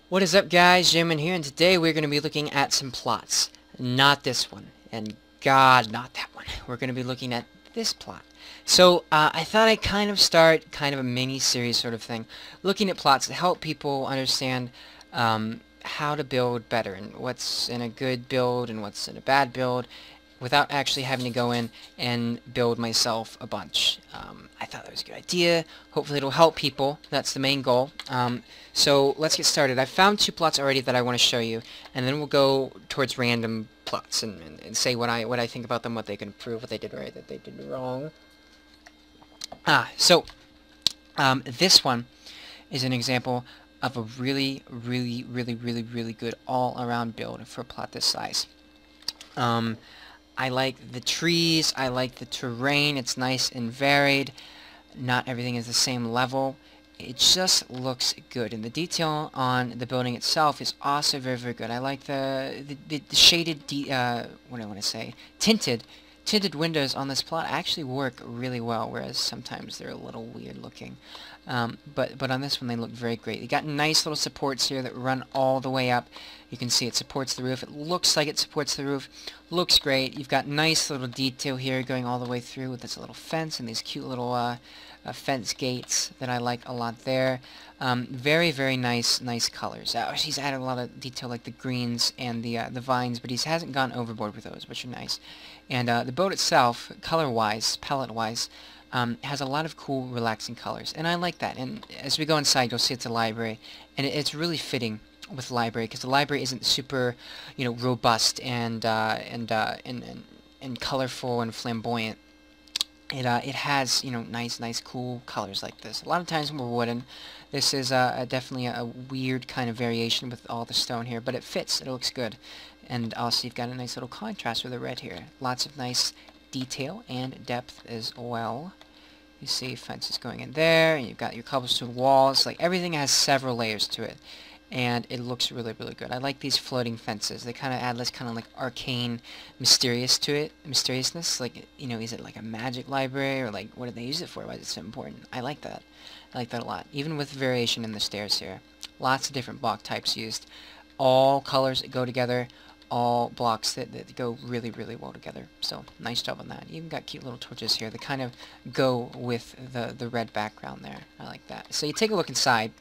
What is up, guys? Jamin here, and today we're going to be looking at some plots. Not this one, and God, not that one. We're going to be looking at this plot. So, I thought I'd kind of start kind of a mini-series sort of thing, looking at plots to help people understand how to build better, and what's in a good build and what's in a bad build, without actually having to go in and build myself a bunch. I thought that was a good idea. Hopefully it'll help people. That's the main goal. So let's get started. I found two plots already that I want to show you, and then we'll go towards random plots and say what I think about them, what they can improve, what they did right, what they did wrong. This one is an example of a really good all-around build for a plot this size. I like the trees, I like the terrain, it's nice and varied. Not everything is the same level. It just looks good, and the detail on the building itself is also very good. I like the shaded, what do I want to say, tinted windows on this plot actually work really well, whereas sometimes they're a little weird looking. But on this one they look very great. You got nice little supports here that run all the way up. You can see it supports the roof. It looks like it supports the roof. Looks great. You've got nice little detail here going all the way through with this little fence and these cute little fence gates that I like a lot there. Very nice colors. He's added a lot of detail like the greens and the vines, but he hasn't gone overboard with those, which are nice. And the boat itself, color-wise, palette-wise, has a lot of cool, relaxing colors, and I like that. And as we go inside, you'll see it's a library, and it's really fitting with the library because the library isn't super, robust and colorful and flamboyant. It has nice cool colors like this. A lot of times more wooden. This is definitely a weird kind of variation with all the stone here, but it fits. It looks good. And also you've got a nice little contrast with the red here. Lots of nice detail and depth as well. You see fences going in there, and you've got your cobblestone walls. Like, everything has several layers to it, and it looks really good. I like these floating fences. They kind of add this kind of like arcane mysteriousness. Like, is it like a magic library, or like what do they use it for? Why is it so important? I like that. I like that a lot. Even with variation in the stairs here. Lots of different block types used. All colors that go together. All blocks that go really well together. So nice job on that. You even got cute little torches here that kind of go with the red background there. I like that. So you take a look inside,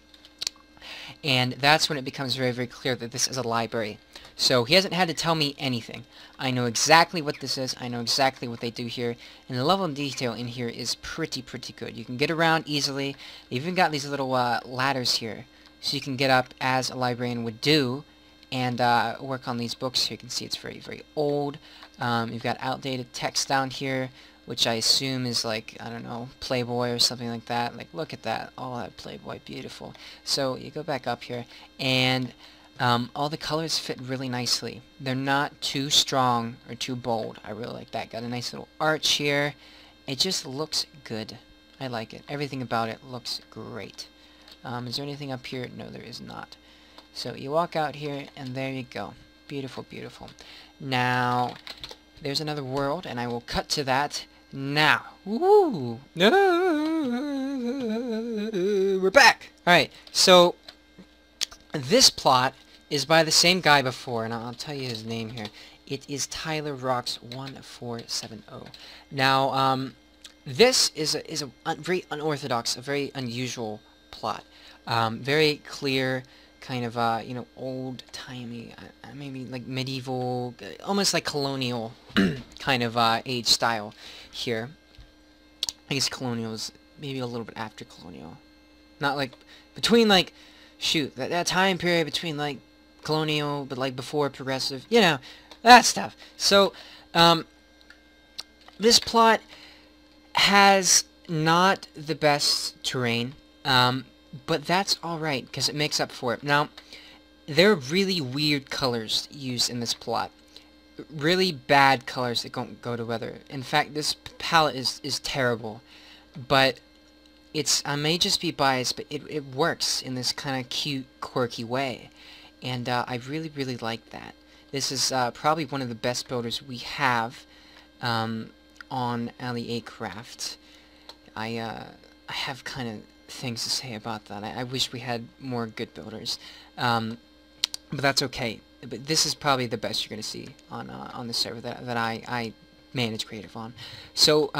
and that's when it becomes very clear that this is a library. So he hasn't had to tell me anything. I know exactly what this is. I know exactly what they do here, and the level of detail in here is pretty good. You can get around easily. They've even got these little ladders here, so you can get up as a librarian would do and work on these books here. You can see it's very old. You've got outdated text down here, which I assume is like, I don't know, Playboy or something like that. Like, look at that. All that Playboy. Beautiful. So you go back up here, and all the colors fit really nicely. They're not too strong or too bold. I really like that. Got a nice little arch here. It just looks good. I like it. Everything about it looks great. Is there anything up here? No, there is not. So you walk out here, and there you go. Beautiful. Now, there's another world, and I will cut to that now. Woo! No! We're back! Alright, so this plot is by the same guy before, and I'll tell you his name here. It is Tyler Rocks 1470. Now, this is a very unorthodox, a very unusual plot. Very clear, kind of, old-timey, maybe like medieval, almost like colonial kind of age style here. I guess colonial is maybe a little bit after colonial. Not like, between like, shoot, that time period between like colonial, but like before progressive, that stuff. So, this plot has not the best terrain, but that's alright, because it makes up for it. Now, there are really weird colors used in this plot. Really bad colors that don't go together. In fact, this palette is terrible. But I may just be biased, but it works in this kind of cute, quirky way. And I really like that. This is probably one of the best builders we have on AliaCraft. I have kind of things to say about that. I wish we had more good builders, but that's okay. But this is probably the best you're going to see on the server that I manage creative on. So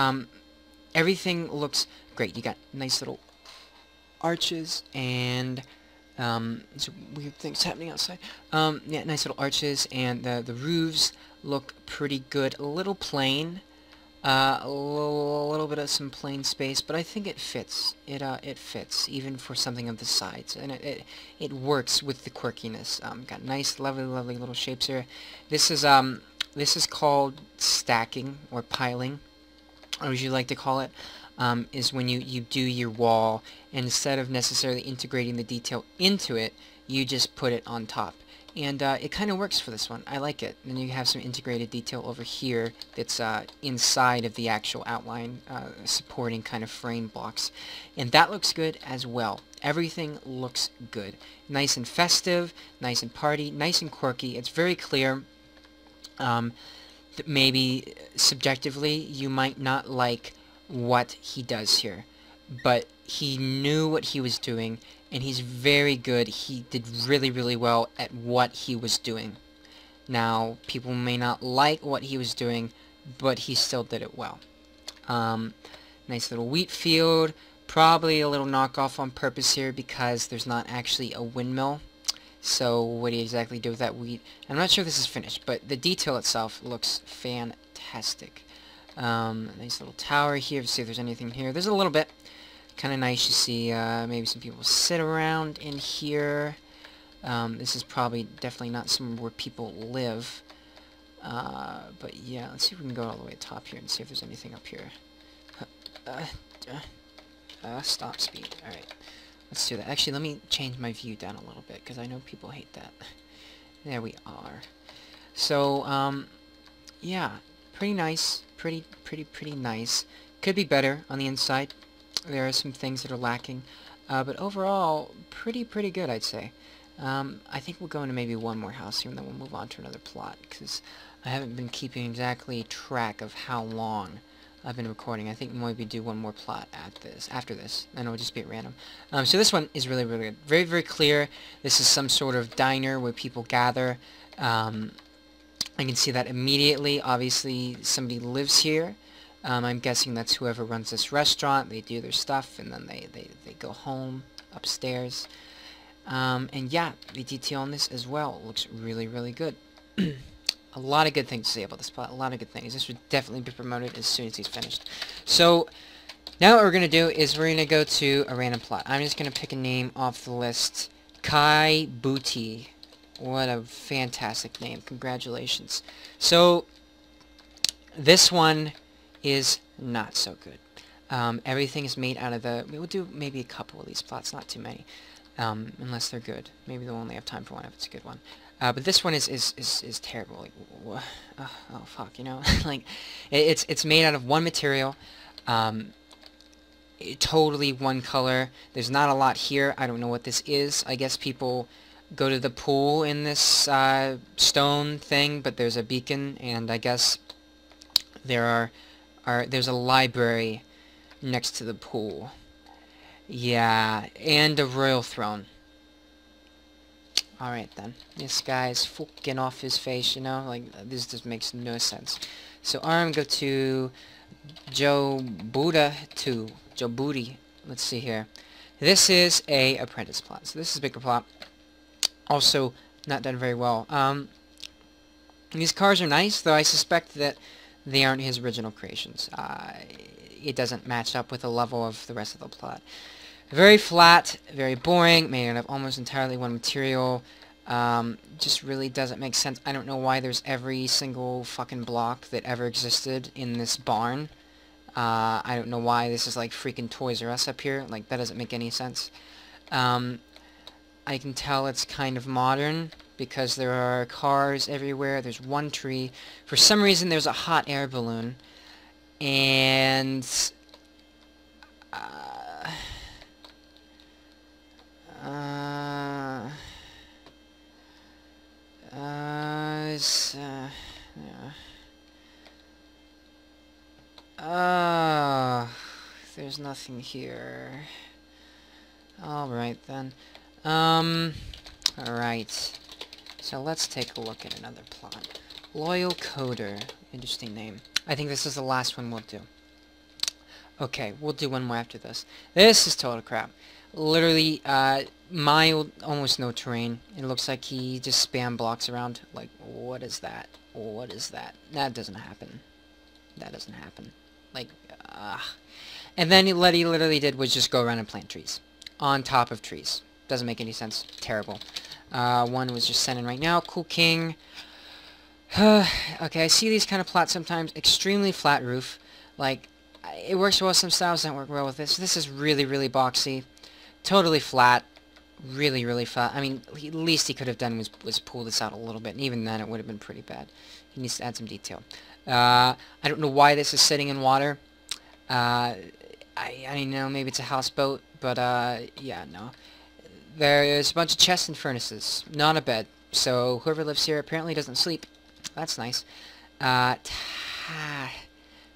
everything looks great. You got nice little arches and some weird things happening outside. Yeah, nice little arches, and the roofs look pretty good. A little plain, a little bit of some plain space, but I think it fits. It fits even for something of the sides, and it works with the quirkiness. Got nice, lovely little shapes here. This is called stacking or piling, or as you like to call it. Is when you do your wall, and instead of necessarily integrating the detail into it, you just put it on top. And it kind of works for this one. I like it. And you have some integrated detail over here that's inside of the actual outline, supporting kind of frame blocks. And that looks good as well. Everything looks good. Nice and festive, nice and party, nice and quirky. It's very clear. That maybe subjectively you might not like what he does here, but he knew what he was doing, and he's very good. He did really well at what he was doing. Now, people may not like what he was doing, but he still did it well. Nice little wheat field, probably a little knockoff on purpose here because there's not actually a windmill. So what do you exactly do with that wheat? I'm not sure this is finished, but the detail itself looks fantastic. Nice little tower here to see if there's anything here. There's a little bit. Kind of nice. You see maybe some people sit around in here. This is probably definitely not somewhere where people live. But yeah, let's see if we can go all the way to the top here and see if there's anything up here. Stop speed. Alright. Let's do that. Actually, let me change my view down a little bit, because I know people hate that. There we are. So, yeah. Pretty nice. Pretty nice. Could be better on the inside. There are some things that are lacking. But overall, pretty good, I'd say. I think we'll go into maybe one more house here, and then we'll move on to another plot, because I haven't been keeping exactly track of how long I've been recording. I think we'll maybe do one more plot after this, and it'll just be at random. So this one is really good. Very clear. This is some sort of diner where people gather. I can see that immediately. Obviously, somebody lives here. I'm guessing that's whoever runs this restaurant. They do their stuff, and then they go home upstairs. And yeah, the detail on this as well looks really good. A lot of good things to say about this plot. A lot of good things. This would definitely be promoted as soon as he's finished. So, now what we're going to do is we're going to go to a random plot. I'm just going to pick a name off the list. Kai Booty. What a fantastic name. Congratulations. So, this one is not so good. Everything is made out of the... We'll do maybe a couple of these plots, not too many. Unless they're good. Maybe they'll only have time for one if it's a good one. But this one is terrible. Like, oh fuck, you know, like it's made out of one material, totally one color. There's not a lot here. I don't know what this is. I guess people go to the pool in this stone thing, but there's a beacon, and I guess there's a library next to the pool. Yeah, and a royal throne. Alright then. This guy's fucking off his face, you know? Like, this just makes no sense. So I'm go to Joe Booty. Let's see here. This is a apprentice plot. So this is a bigger plot. Also, not done very well. These cars are nice, though I suspect that they aren't his original creations. It doesn't match up with the level of the rest of the plot. Very flat, very boring, made out of almost entirely one material. Just really doesn't make sense. I don't know why there's every single fucking block that ever existed in this barn. I don't know why this is like freaking Toys R Us up here. Like, that doesn't make any sense. I can tell it's kind of modern because there are cars everywhere. There's one tree. For some reason, there's a hot air balloon. And... there's nothing here. Alright then. Alright. So let's take a look at another plot. Loyal Coder. Interesting name. I think this is the last one we'll do. Okay, we'll do one more after this. This is total crap. Literally, mild, almost no terrain. It looks like he just spam blocks around. Like, what is that? What is that? That doesn't happen. That doesn't happen. Like, And then what he literally did was just go around and plant trees. On top of trees. Doesn't make any sense. Terrible. One was just sent in right now. Cool King. Okay, I see these kind of plots sometimes. Extremely flat roof. Like, it works well with some styles, don't work well with this. This is really, really boxy. Totally flat. Really, really flat. I mean, at least he could have done was pull this out a little bit. And even then, it would have been pretty bad. He needs to add some detail. I don't know why this is sitting in water. I know maybe it's a houseboat, but yeah, no. There's a bunch of chests and furnaces, not a bed. So whoever lives here apparently doesn't sleep. That's nice.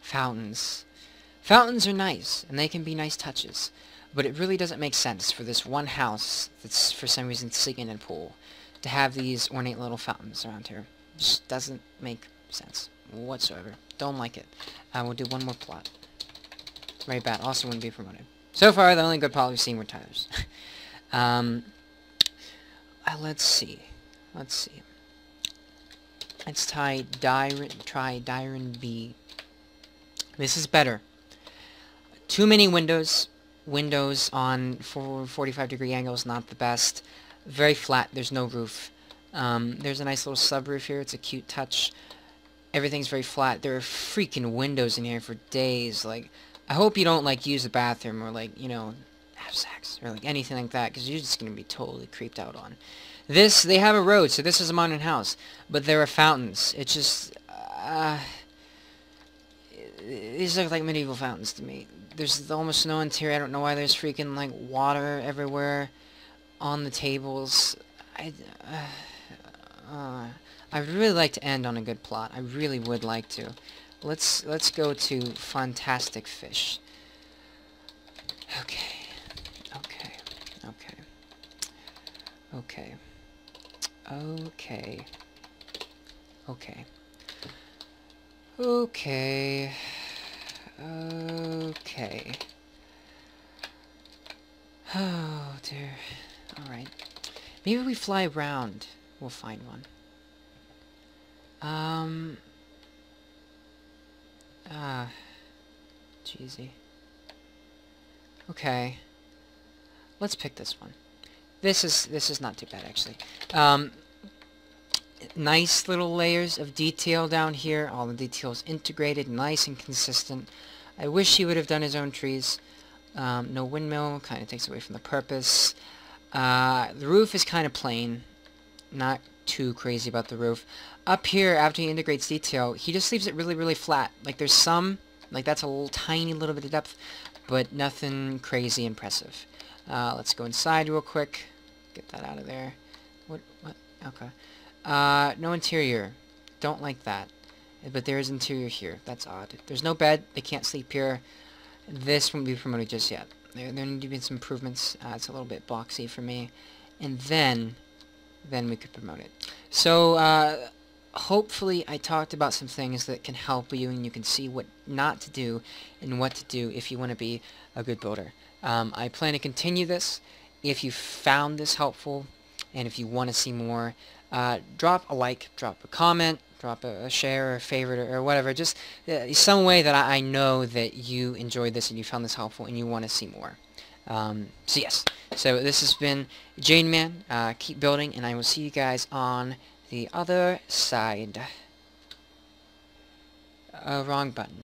Fountains. Fountains are nice, and they can be nice touches. But it really doesn't make sense for this one house that's for some reason sleeping in a pool to have these ornate little fountains around here. Just doesn't make sense whatsoever. Don't like it. We'll do one more plot. Very bad. Also wouldn't be promoted. So far, the only good plot we've seen were Tyler's. Let's see. Let's try Dyron B. This is better. Too many windows. Windows on 45-degree angles, not the best. Very flat. There's no roof. There's a nice little subroof here. It's a cute touch. Everything's very flat. There are freaking windows in here for days. Like, I hope you don't, like, use the bathroom or, like, you know, have sex or, like, anything like that, because you're just going to be totally creeped out on. This, they have a road, so this is a modern house, but there are fountains. It's just, these look like medieval fountains to me. There's almost no interior. I don't know why there's freaking, like, water everywhere on the tables. I'd really like to end on a good plot. I really would like to. Let's go to Fantastic Fish. Okay. Oh, dear. Alright. Maybe we fly around. We'll find one. Cheesy. Okay. Let's pick this one. This is not too bad, actually. Nice little layers of detail down here. All the details integrated, nice and consistent. I wish he would have done his own trees. No windmill, kind of takes away from the purpose. The roof is kind of plain. Not too crazy about the roof. Up here, after he integrates detail, he just leaves it really, really flat. Like, there's some, like, that's a little tiny little bit of depth, but nothing crazy impressive. Let's go inside real quick. Get that out of there. What? Okay. No interior. Don't like that. But there is interior here. That's odd. There's no bed. They can't sleep here. This won't be promoted just yet. There need to be some improvements. It's a little bit boxy for me. And then we could promote it. So, hopefully I talked about some things that can help you and you can see what not to do and what to do if you want to be a good builder. I plan to continue this. If you found this helpful and if you want to see more, drop a like, drop a comment, drop a share or a favorite or whatever. Just some way that I know that you enjoyed this and you found this helpful and you want to see more. So yes, so this has been Jane Man. Keep building, and I will see you guys on the other side. Wrong button.